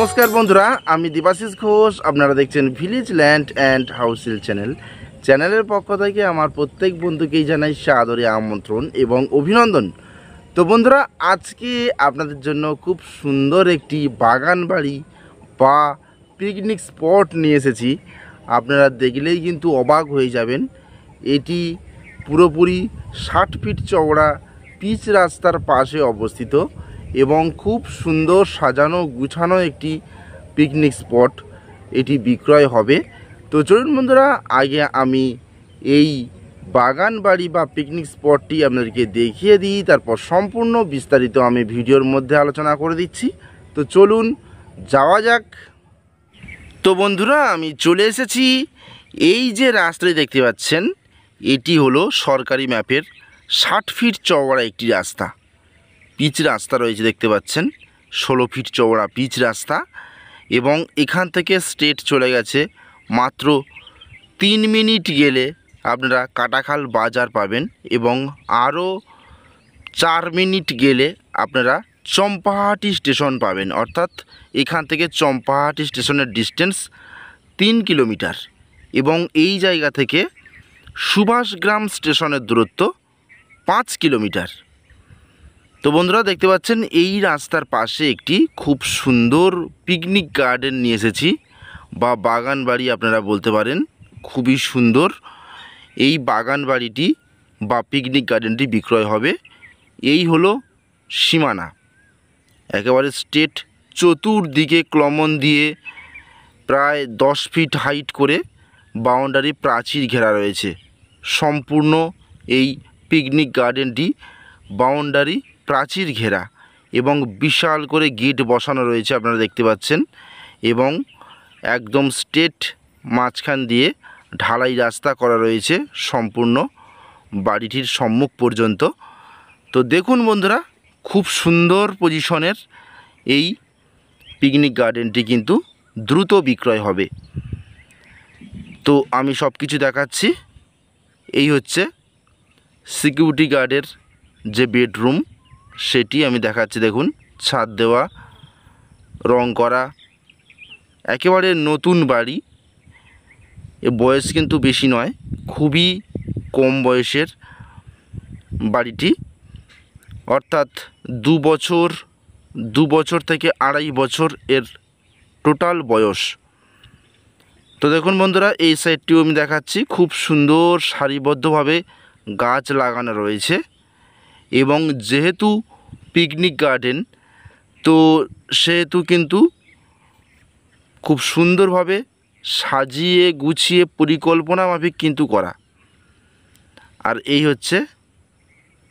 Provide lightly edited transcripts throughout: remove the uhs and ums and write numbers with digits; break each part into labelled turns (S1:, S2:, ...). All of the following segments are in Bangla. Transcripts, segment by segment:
S1: নমস্কার বন্ধুরা, আমি দেবাশিস ঘোষ। আপনারা দেখছেন ভিলেজ ল্যান্ড অ্যান্ড হাউসেল চ্যানেলের পক্ষ থেকে আমার প্রত্যেক বন্ধুকেই জানাই সাদরে আমন্ত্রণ এবং অভিনন্দন। তো বন্ধুরা, আজকে আপনাদের জন্য খুব সুন্দর একটি বাগান বাড়ি বা পিকনিক স্পট নিয়ে এসেছি। আপনারা দেখলেই কিন্তু অবাক হয়ে যাবেন। এটি পুরোপুরি 60 ফিট চওড়া পিচ রাস্তার পাশে অবস্থিত এবং খুব সুন্দর সাজানো গুছানো একটি পিকনিক স্পট। এটি বিক্রয় হবে। তো চলুন বন্ধুরা, আগে আমি এই বাগান বাড়ি বা পিকনিক স্পটটি আপনাদেরকে দেখিয়ে দিই, তারপর সম্পূর্ণ বিস্তারিত আমি ভিডিওর মধ্যে আলোচনা করে দিচ্ছি। তো চলুন যাওয়া যাক। তো বন্ধুরা, আমি চলে এসেছি। এই যে রাস্তাটি দেখতে পাচ্ছেন, এটি হলো সরকারি ম্যাপের 60 ফিট চওড়া একটি রাস্তা। পিচ রাস্তা রয়েছে, দেখতে পাচ্ছেন 16 ফিট চওড়া পিচ রাস্তা এবং এখান থেকে স্ট্রেট চলে গেছে। মাত্র 3 মিনিট গেলে আপনারা কাটাখাল বাজার পাবেন এবং আরও 4 মিনিট গেলে আপনারা চম্পাহাটি স্টেশন পাবেন। অর্থাৎ এখান থেকে চম্পাহাটি স্টেশনের ডিস্টেন্স 3 কিলোমিটার এবং এই জায়গা থেকে সুভাষগ্রাম স্টেশনের দূরত্ব 5 কিলোমিটার। তো বন্ধুরা, দেখতে পাচ্ছেন এই রাস্তার পাশে একটি খুব সুন্দর পিকনিক গার্ডেন নিয়ে এসেছি বা বাগান বাড়ি আপনারা বলতে পারেন। খুবই সুন্দর এই বাগান বাড়িটি বা পিকনিক গার্ডেনটি বিক্রয় হবে। এই হলো সীমানা, একেবারে স্ট্রেট চতুর্দিকে ক্লমন দিয়ে প্রায় 10 ফিট হাইট করে বাউন্ডারি প্রাচীর ঘেরা রয়েছে। সম্পূর্ণ এই পিকনিক গার্ডেনটি বাউন্ডারি প্রাচীর ঘেরা এবং বিশাল করে গেট বসানো রয়েছে, আপনারা দেখতে পাচ্ছেন। এবং একদম স্ট্রেট মাঝখান দিয়ে ঢালাই রাস্তা করা রয়েছে সম্পূর্ণ বাড়িটির সম্মুখ পর্যন্ত। তো দেখুন বন্ধুরা, খুব সুন্দর পজিশনের এই পিকনিক গার্ডেনটি কিন্তু দ্রুত বিক্রয় হবে। তো আমি সব কিছু দেখাচ্ছি। এই হচ্ছে সিকিউরিটি গার্ডের যে বেডরুম, সেটি আমি দেখাচ্ছি। দেখুন, ছাদ দেওয়া, রং করা, একেবারে নতুন বাড়ি। এ বয়স কিন্তু বেশি নয়, খুবই কম বয়সের বাড়িটি। অর্থাৎ 2 বছর থেকে 2.5 বছর এর টোটাল বয়স। তো দেখুন বন্ধুরা, এই সাইডটিও আমি দেখাচ্ছি। খুব সুন্দর সারিবদ্ধভাবে গাছ লাগানো রয়েছে এবং যেহেতু পিকনিক গার্ডেন, তো সেহেতু কিন্তু খুব সুন্দরভাবে সাজিয়ে গুছিয়ে পরিকল্পনা মাফিক কিন্তু করা। আর এই হচ্ছে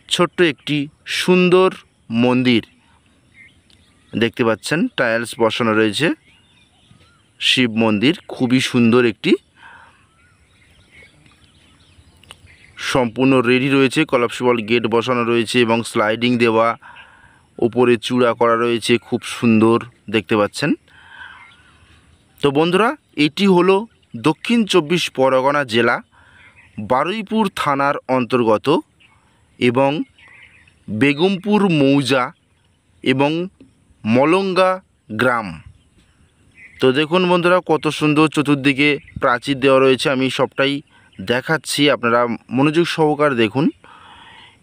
S1: ছোট্ট একটি সুন্দর মন্দির, দেখতে পাচ্ছেন টাইলস বসানো রয়েছে। শিব মন্দির খুবই সুন্দর একটি, সম্পূর্ণ রেডি রয়েছে। কলাপসিবল গেট বসানো রয়েছে এবং স্লাইডিং দেওয়া, উপরে চূড়া করা রয়েছে, খুব সুন্দর দেখতে পাচ্ছেন। তো বন্ধুরা, এটি হলো দক্ষিণ 24 পরগনা জেলা বারুইপুর থানার অন্তর্গত এবং বেগমপুর মৌজা এবং মলঙ্গা গ্রাম। তো দেখুন বন্ধুরা, কত সুন্দর চতুর্দিকে প্রাচীর দেওয়া রয়েছে। আমি সবটাই দেখাচ্ছি, আপনারা মনোযোগ সহকারে দেখুন।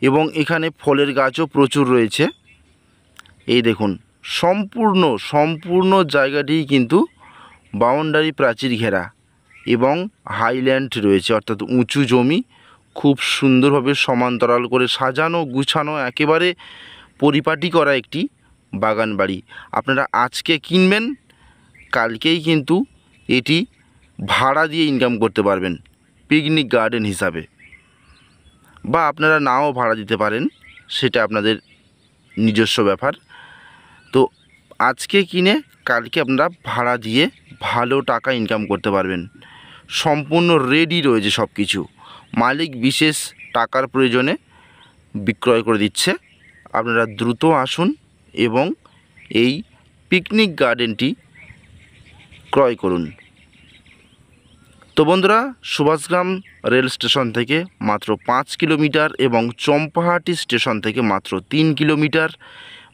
S1: এবং এখানে ফলের গাছও প্রচুর রয়েছে। এই দেখুন, সম্পূর্ণ জায়গাটি কিন্তু বাউন্ডারি প্রাচীর ঘেরা এবং হাইল্যান্ড রয়েছে, অর্থাৎ উঁচু জমি। খুব সুন্দরভাবে সমান্তরাল করে সাজানো গুছানো, একেবারে পরিপাটি করা একটি বাগান বাড়ি। আপনারা আজকে কিনবেন, কালকেই কিন্তু এটি ভাড়া দিয়ে ইনকাম করতে পারবেন পিকনিক গার্ডেন হিসাবে, বা আপনারা নাও ভাড়া দিতে পারেন, সেটা আপনাদের নিজস্ব ব্যাপার। তো আজকে কিনে কালকে আপনারা ভাড়া দিয়ে ভালো টাকা ইনকাম করতে পারবেন। সম্পূর্ণ রেডি রয়েছে সব কিছু। মালিক বিশেষ টাকার প্রয়োজনে বিক্রয় করে দিচ্ছে। আপনারা দ্রুত আসুন এবং এই পিকনিক গার্ডেনটি ক্রয় করুন। তো বন্ধুরা, সুভাষগ্রাম রেল স্টেশন থেকে মাত্র 5 কিলোমিটার এবং চম্পাহাটি স্টেশন থেকে মাত্র 3 কিলোমিটার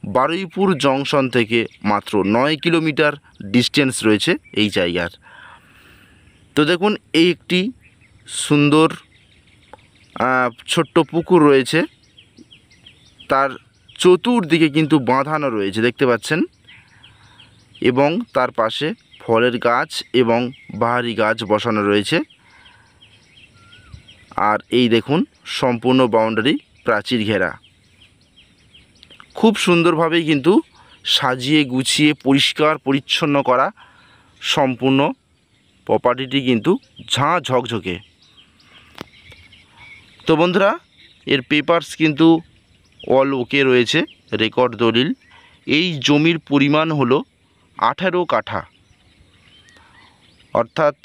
S1: বারুইপুর জংশন থেকে মাত্র 9 কিলোমিটার ডিস্টেন্স রয়েছে এই জায়গার। তো দেখুন, এই একটি সুন্দর ছোট্ট পুকুর রয়েছে, তার চতুর্দিকে কিন্তু বাঁধানো রয়েছে দেখতে পাচ্ছেন, এবং তার পাশে ফলের গাছ এবং বাহারি গাছ বসানো রয়েছে। আর এই দেখুন, সম্পূর্ণ বাউন্ডারি প্রাচীর ঘেরা। খুব সুন্দরভাবেই কিন্তু সাজিয়ে গুছিয়ে পরিষ্কার পরিচ্ছন্ন করা সম্পূর্ণ প্রপার্টিটি কিন্তু ঝাঁ ঝকঝকে। তো বন্ধুরা, এর পেপারস কিন্তু অল ওকে রয়েছে, রেকর্ড দলিল। এই জমির পরিমাণ হলো 18 কাঠা, অর্থাৎ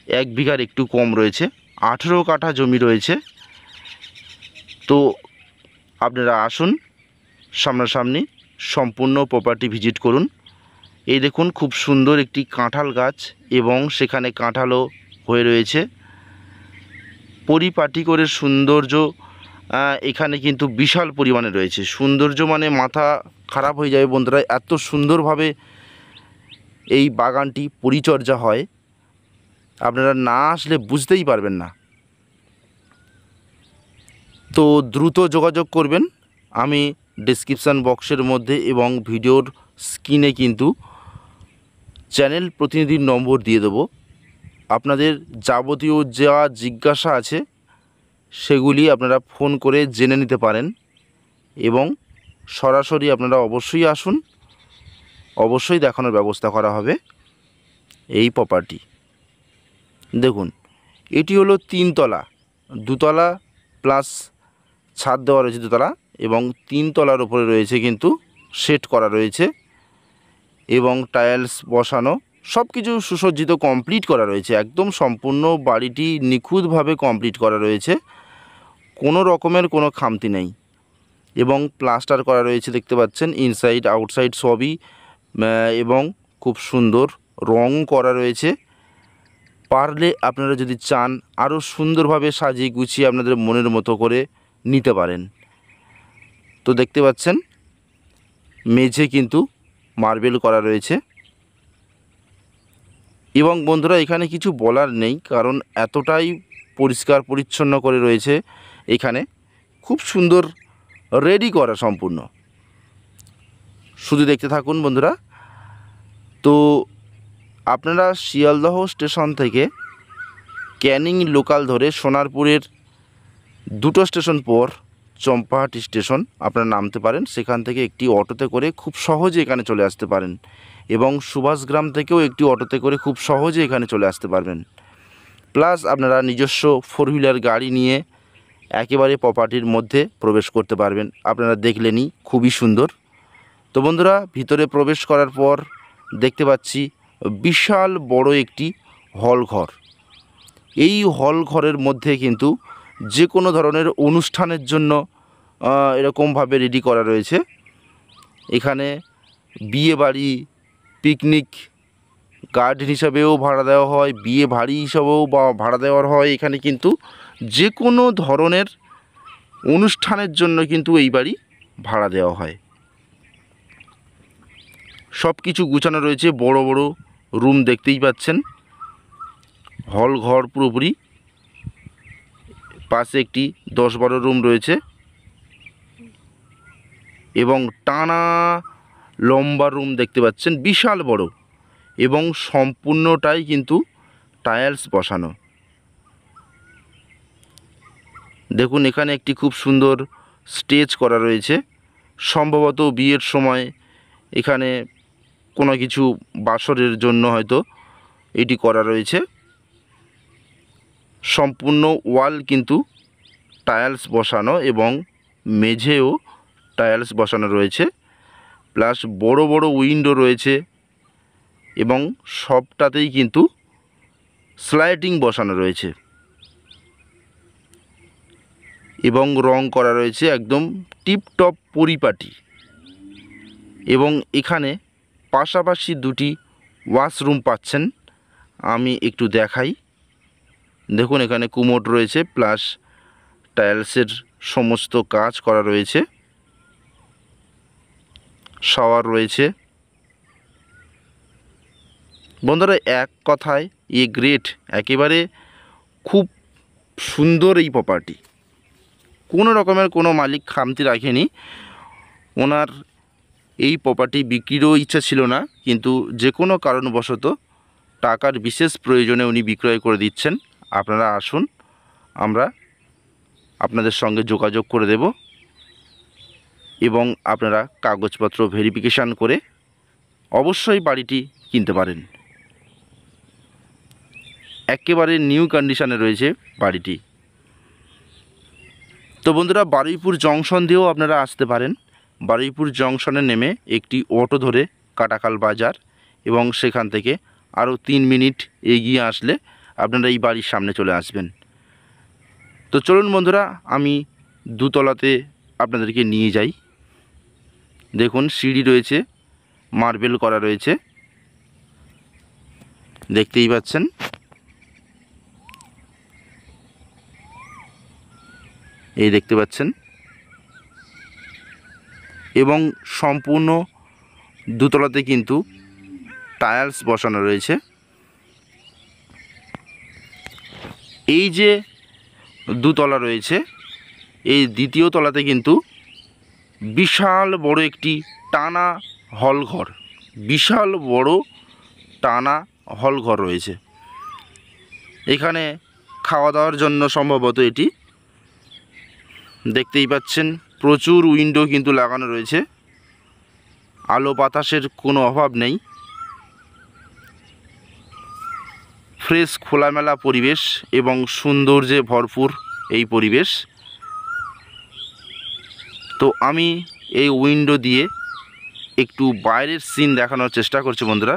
S1: 1 বিঘার একটু কম রয়েছে, 18 কাঠা জমি রয়েছে। তো আপনারা আসুন, সামনাসামনি সম্পূর্ণ প্রপার্টি ভিজিট করুন। এই দেখুন, খুব সুন্দর একটি কাঁঠাল গাছ এবং সেখানে কাঁঠালও হয়ে রয়েছে। পরিপাটি করে সৌন্দর্য এখানে কিন্তু বিশাল পরিমাণে রয়েছে। সৌন্দর্য মানে মাথা খারাপ হয়ে যাবে বন্ধুরা, এত সুন্দরভাবে এই বাগানটি পরিচর্যা হয়, আপনারা না আসলে বুঝতেই পারবেন না। তো দ্রুত যোগাযোগ করবেন। আমি ডেসক্রিপশান বক্সের মধ্যে এবং ভিডিওর স্ক্রিনে কিন্তু চ্যানেল প্রতিনিধির নম্বর দিয়ে দেবো। আপনাদের যাবতীয় যা জিজ্ঞাসা আছে সেগুলি আপনারা ফোন করে জেনে নিতে পারেন, এবং সরাসরি আপনারা অবশ্যই আসুন, অবশ্যই দেখানোর ব্যবস্থা করা হবে এই প্রপার্টি। দেখুন, এটি হলো 3 তলা, 2 তলা প্লাস ছাদ দেওয়া রয়েছে 2 তলা, এবং 3 তলার উপরে রয়েছে কিন্তু সেট করা রয়েছে এবং টাইলস বসানো, সব কিছু সুসজ্জিত কমপ্লিট করা রয়েছে। একদম সম্পূর্ণ বাড়িটি নিখুঁতভাবে কমপ্লিট করা রয়েছে, কোনো রকমের কোনো খামতি নেই, এবং প্লাস্টার করা রয়েছে দেখতে পাচ্ছেন, ইনসাইড আউটসাইড সবই, এবং খুব সুন্দর রং করা রয়েছে। পারলে আপনারা যদি চান আরও সুন্দরভাবে সাজিয়ে গুছিয়ে আপনাদের মনের মতো করে নিতে পারেন। তো দেখতে পাচ্ছেন, মেঝে কিন্তু মার্বেল করা রয়েছে। এবং বন্ধুরা, এখানে কিছু বলার নেই, কারণ এতটাই পরিষ্কার পরিচ্ছন্ন করে রয়েছে এখানে, খুব সুন্দর রেডি করা সম্পূর্ণ। শুধু দেখতে থাকুন বন্ধুরা। তো আপনারা শিয়ালদহ স্টেশন থেকে ক্যানিং লোকাল ধরে সোনারপুরের 2টো স্টেশন পর চম্পাহাটি স্টেশন আপনারা নামতে পারেন। সেখান থেকে একটি অটোতে করে খুব সহজে এখানে চলে আসতে পারেন, এবং সুভাষগ্রাম থেকেও একটি অটোতে করে খুব সহজে এখানে চলে আসতে পারবেন। প্লাস আপনারা নিজস্ব 4 হুইলার গাড়ি নিয়ে একেবারে প্রপার্টির মধ্যে প্রবেশ করতে পারবেন। আপনারা দেখলেনই, খুবই সুন্দর। তো বন্ধুরা, ভিতরে প্রবেশ করার পর দেখতে পাচ্ছি বিশাল বড় একটি হল ঘর। এই হল ঘরের মধ্যে কিন্তু যে কোনো ধরনের অনুষ্ঠানের জন্য এরকমভাবে রেডি করা রয়েছে। এখানে বিয়ে বাড়ি, পিকনিক গার্ডেন হিসাবেও ভাড়া দেওয়া হয়, বিয়ে বাড়ি হিসাবেও ভাড়া দেওয়ার হয়। এখানে কিন্তু যে কোনো ধরনের অনুষ্ঠানের জন্য কিন্তু এই বাড়ি ভাড়া দেওয়া হয়। সব কিছু গুছানো রয়েছে, বড় বড় রুম দেখতেই পাচ্ছেন, হল ঘর পুরোপুরি। পাশে একটি 10-12 রুম রয়েছে, এবং টানা লম্বা রুম দেখতে পাচ্ছেন, বিশাল বড়, এবং সম্পূর্ণটাই কিন্তু টাইলস বসানো। দেখুন, এখানে একটি খুব সুন্দর স্টেজ করা রয়েছে, সম্ভবত বিয়ের সময় এখানে কোনো কিছু বাসরের জন্য হয়তো এটি করা রয়েছে। সম্পূর্ণ ওয়াল কিন্তু টাইলস বসানো, এবং মেঝেও টাইলস বসানো রয়েছে, প্লাস বড় বড় উইন্ডো রয়েছে, এবং সবটাতেই কিন্তু স্লাইডিং বসানো রয়েছে, এবং রং করা রয়েছে একদম টিপটপ পরিপাটি। এবং এখানে পাশাপাশি 2টি ওয়াশরুম পাচ্ছেন, আমি একটু দেখাই। দেখুন, এখানে কুমোড রয়েছে, প্লাস টাইলসের সমস্ত কাজ করা রয়েছে। শাওয়ার রয়েছে। বন্ধুরা এক কথায় গ্রেট, একেবারে খুব সুন্দর এই প্রপার্টি। কোনো রকমের কোনো মালিক খামতি রাখেনি। ওনার এই প্রপার্টি বিক্রিরও ইচ্ছা ছিল না, কিন্তু যে কোনো কারণবশত টাকার বিশেষ প্রয়োজনে উনি বিক্রয় করে দিচ্ছেন। আপনারা আসুন, আমরা আপনাদের সঙ্গে যোগাযোগ করে দেব এবং আপনারা কাগজপত্র ভেরিফিকেশান করে অবশ্যই বাড়িটি কিনতে পারেন। একেবারে নিউ কন্ডিশনে রয়েছে বাড়িটি। তো বন্ধুরা, বারুইপুর জংশন দিয়েও আপনারা আসতে পারেন। বারুইপুর জংশনে নেমে একটি অটো ধরে কাটাখাল বাজার, এবং সেখান থেকে আরও 3 মিনিট এগিয়ে আসলে আপনারা এই বাড়ির সামনে চলে আসবেন। তো চলুন বন্ধুরা, আমি দুতলাতে আপনাদেরকে নিয়ে যাই। দেখুন সিঁড়ি রয়েছে, মার্বেল করা রয়েছে, দেখতেই পাচ্ছেন। এই দেখতে পাচ্ছেন, এবং সম্পূর্ণ দুতলাতে কিন্তু টাইলস বসানো রয়েছে। এই যে দুতলা রয়েছে, এই দ্বিতীয় তলাতে কিন্তু বিশাল বড় একটি টানা হলঘর, বিশাল বড় টানা হলঘর রয়েছে। এখানে খাওয়া দাওয়ার জন্য সম্ভবত এটি। দেখতেই পাচ্ছেন প্রচুর উইন্ডো কিন্তু লাগানো রয়েছে, আলো বাতাসের কোনো অভাব নেই। ফ্রেশ খোলামেলা পরিবেশ এবং সৌন্দর্যে ভরপুর এই পরিবেশ। তো আমি এই উইন্ডো দিয়ে একটু বাইরের সিন দেখানোর চেষ্টা করছি। বন্ধুরা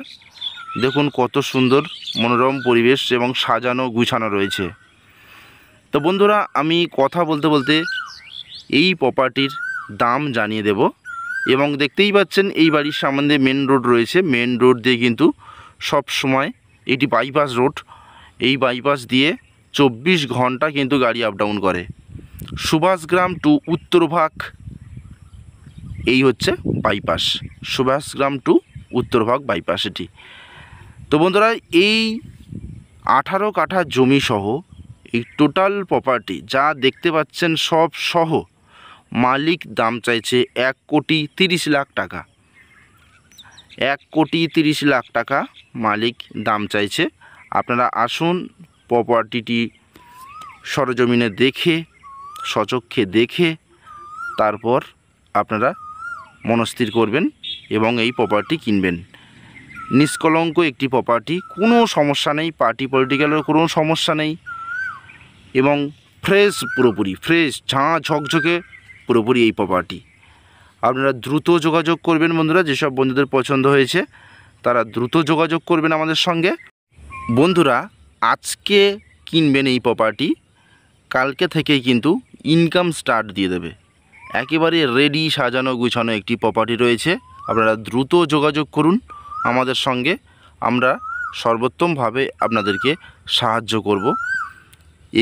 S1: দেখুন কত সুন্দর মনোরম পরিবেশ এবং সাজানো গুছানো রয়েছে। তো বন্ধুরা, আমি কথা বলতে বলতে এই প্রপার্টির দাম জানিয়ে দেব। এবং দেখতেই পাচ্ছেন এই বাড়ির সামনে মেন রোড রয়েছে। মেন রোড দিয়ে কিন্তু সব সময় এটি বাইপাস রোড। এই বাইপাস দিয়ে 24 ঘন্টা কিন্তু গাড়ি আপ ডাউন করে। সুভাষগ্রাম টু উত্তরভাগ এই হচ্ছে বাইপাস, সুভাষগ্রাম টু উত্তরভাগ বাইপাস এটি। তো বন্ধুরা, এই 18 কাঠা জমি সহ এই টোটাল প্রপার্টি যা দেখতে পাচ্ছেন সব সহ মালিক দাম চাইছে 1,30,00,000 টাকা। 1,30,00,000 টাকা মালিক দাম চাইছে। আপনারা আসুন, প্রপার্টিটি সরজমিনে দেখে, সচক্ষে দেখে তারপর আপনারা মনস্থির করবেন এবং এই প্রপার্টি কিনবেন। নিষ্কলঙ্ক একটি প্রপার্টি, কোনো সমস্যা নেই, পার্টি পলিটিক্যালের কোনো সমস্যা নেই, এবং ফ্রেশ, পুরোপুরি ফ্রেশ, ঝাঁ ঝকঝকে পুরোপুরি এই প্রপার্টি। আপনারা দ্রুত যোগাযোগ করবেন বন্ধুরা। যেসব বন্ধুদের পছন্দ হয়েছে তারা দ্রুত যোগাযোগ করবেন আমাদের সঙ্গে। বন্ধুরা, আজকে কিনবেন এই প্রপার্টি, কালকে থেকেই কিন্তু ইনকাম স্টার্ট দিয়ে দেবে। একেবারে রেডি, সাজানো গুছানো একটি প্রপার্টি রয়েছে। আপনারা দ্রুত যোগাযোগ করুন আমাদের সঙ্গে। আমরা সর্বোত্তমভাবে আপনাদেরকে সাহায্য করব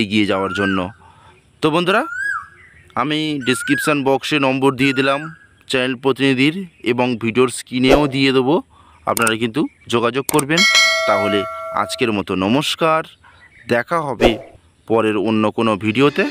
S1: এগিয়ে যাওয়ার জন্য। তো বন্ধুরা, আমি ডেসক্রিপশান বক্সে নম্বর দিয়ে দিলাম চ্যানেল প্রতিনিধির, এবং ভিডিওর স্ক্রিনেও দিয়ে দেবো। আপনারা কিন্তু যোগাযোগ করবেন। তাহলে আজকের মতো নমস্কার, দেখা হবে পরের অন্য কোনো ভিডিওতে।